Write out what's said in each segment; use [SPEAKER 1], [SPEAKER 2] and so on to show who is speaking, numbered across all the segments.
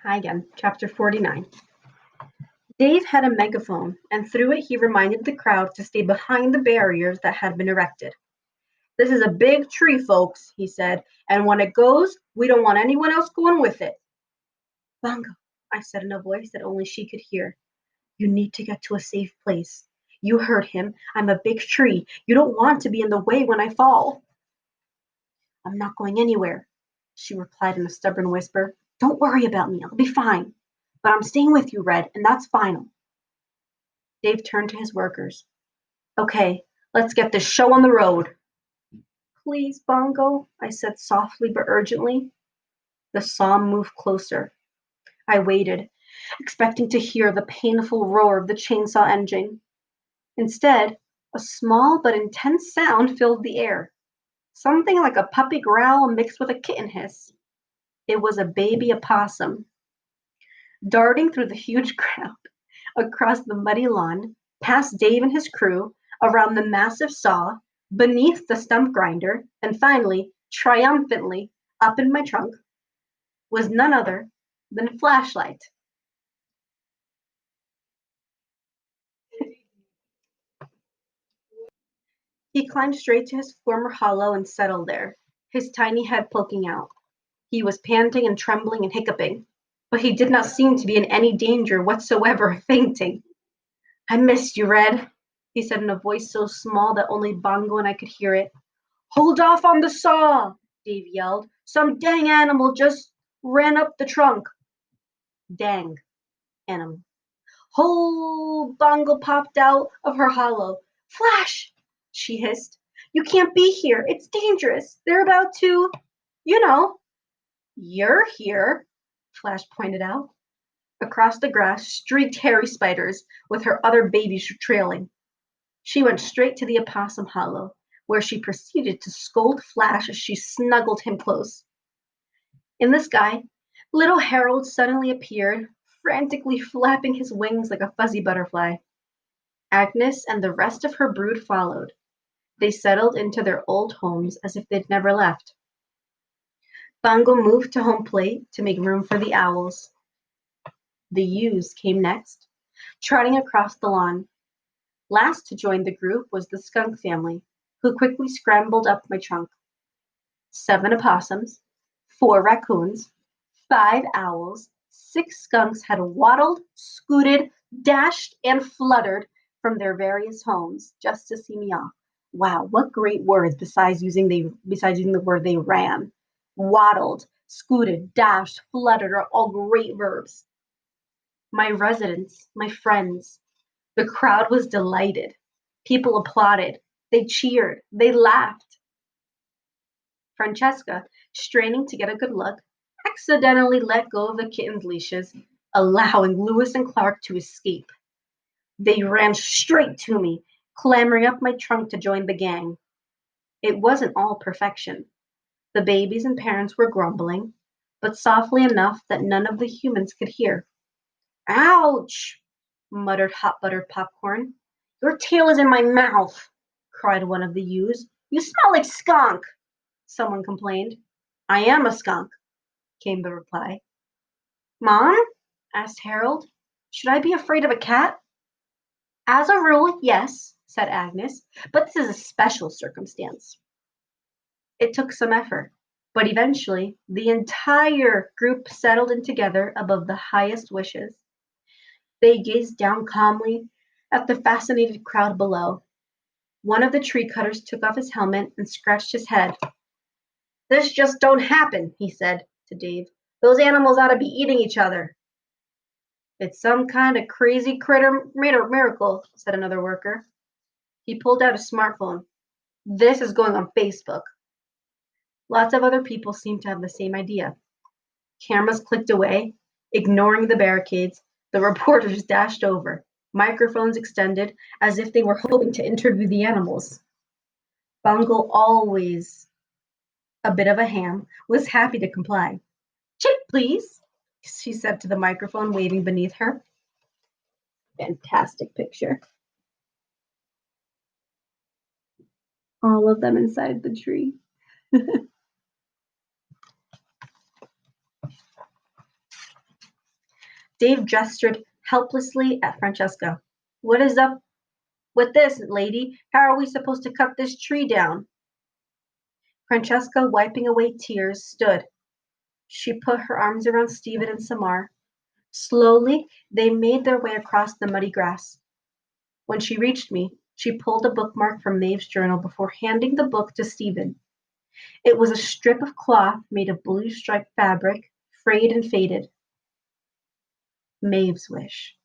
[SPEAKER 1] Hi again, chapter 49. Dave had a megaphone, and through it he reminded the crowd to stay behind the barriers that had been erected. This is a big tree, folks, he said, and when it goes, we don't want anyone else going with it. Bongo, I said in a voice that only she could hear. You need to get to a safe place. You heard him. I'm a big tree. You don't want to be in the way when I fall. I'm not going anywhere, she replied in a stubborn whisper. Don't worry about me. I'll be fine. But I'm staying with you, Red, and that's final. Dave turned to his workers. Okay, let's get this show on the road. Please, Bongo, I said softly but urgently. The saw moved closer. I waited, expecting to hear the painful roar of the chainsaw engine. Instead, a small but intense sound filled the air. Something like a puppy growl mixed with a kitten hiss. It was a baby opossum. Darting through the huge crowd, across the muddy lawn, past Dave and his crew, around the massive saw, beneath the stump grinder, and finally, triumphantly, up in my trunk, was none other than Flashlight. He climbed straight to his former hollow and settled there, his tiny head poking out. He was panting and trembling and hiccuping, but he did not seem to be in any danger whatsoever of fainting. I missed you, Red, he said in a voice so small that only Bongo and I could hear it. Hold off on the saw, Dave yelled. Some dang animal just ran up the trunk. Dang animal. Whole Bongo popped out of her hollow. Flash, she hissed. You can't be here. It's dangerous. They're about to, you know. You're here, Flash pointed out. Across the grass streaked hairy spiders, with her other babies trailing. She went straight to the opossum hollow, where she proceeded to scold Flash as she snuggled him close. In the sky, little Harold suddenly appeared, frantically flapping his wings like a fuzzy butterfly. Agnes and the rest of her brood followed. They settled into their old homes as if they'd never left. Bongo moved to home plate to make room for the owls. The ewes came next, trotting across the lawn. Last to join the group was the skunk family, who quickly scrambled up my trunk. 7 opossums, 4 raccoons, 5 owls, 6 skunks had waddled, scooted, dashed, and fluttered from their various homes just to see me off. Wow, what great words besides using the word they ran. Waddled, scooted, dashed, fluttered are all great verbs. My residents, my friends, the crowd was delighted. People applauded. They cheered. They laughed. Francesca, straining to get a good look, accidentally let go of the kitten's leashes, allowing Lewis and Clark to escape. They ran straight to me, clambering up my trunk to join the gang. It wasn't all perfection. The babies and parents were grumbling, but softly enough that none of the humans could hear. Ouch! Muttered Hot Buttered Popcorn. Your tail is in my mouth, cried one of the ewes. You smell like skunk, someone complained. I am a skunk, came the reply. Mom? Asked Harold. Should I be afraid of a cat? As a rule, yes, said Agnes, but this is a special circumstance. It took some effort, but eventually the entire group settled in together above the highest wishes. They gazed down calmly at the fascinated crowd below. One of the tree cutters took off his helmet and scratched his head. This just don't happen, he said to Dave. Those animals ought to be eating each other. It's some kind of crazy critter miracle, said another worker. He pulled out a smartphone. This is going on Facebook. Lots of other people seemed to have the same idea. Cameras clicked away, ignoring the barricades. The reporters dashed over, microphones extended as if they were hoping to interview the animals. Bongo, always a bit of a ham, was happy to comply. Chip, please, she said to the microphone waving beneath her. Fantastic picture. All of them inside the tree. Dave gestured helplessly at Francesca. What is up with this, lady? How are we supposed to cut this tree down? Francesca, wiping away tears, stood. She put her arms around Stephen and Samar. Slowly, they made their way across the muddy grass. When she reached me, she pulled a bookmark from Maeve's journal before handing the book to Stephen. It was a strip of cloth made of blue striped fabric, frayed and faded. Maeve's wish.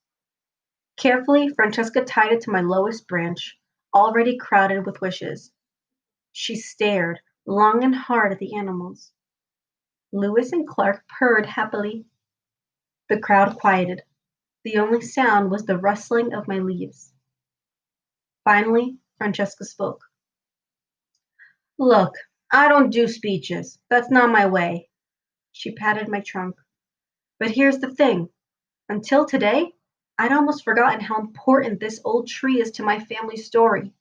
[SPEAKER 1] Carefully, Francesca tied it to my lowest branch, already crowded with wishes. She stared long and hard at the animals. Lewis and Clark purred happily. The crowd quieted. The only sound was the rustling of my leaves. Finally, Francesca spoke. Look, I don't do speeches. That's not my way. She patted my trunk. But here's the thing. Until today, I'd almost forgotten how important this old tree is to my family story.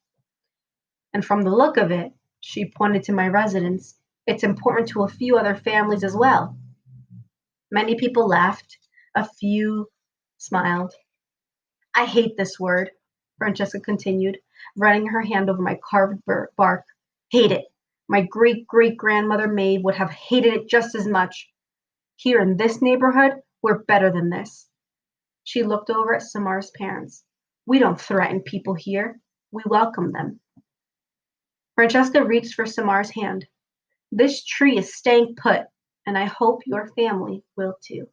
[SPEAKER 1] And from the look of it, she pointed to my residence, it's important to a few other families as well. Many people laughed. A few smiled. I hate this word, Francesca continued, running her hand over my carved bark. Hate it. My great-great-grandmother Maeve would have hated it just as much. Here in this neighborhood, we're better than this. She looked over at Samar's parents. We don't threaten people here. We welcome them. Francesca reached for Samar's hand. This tree is staying put, and I hope your family will too.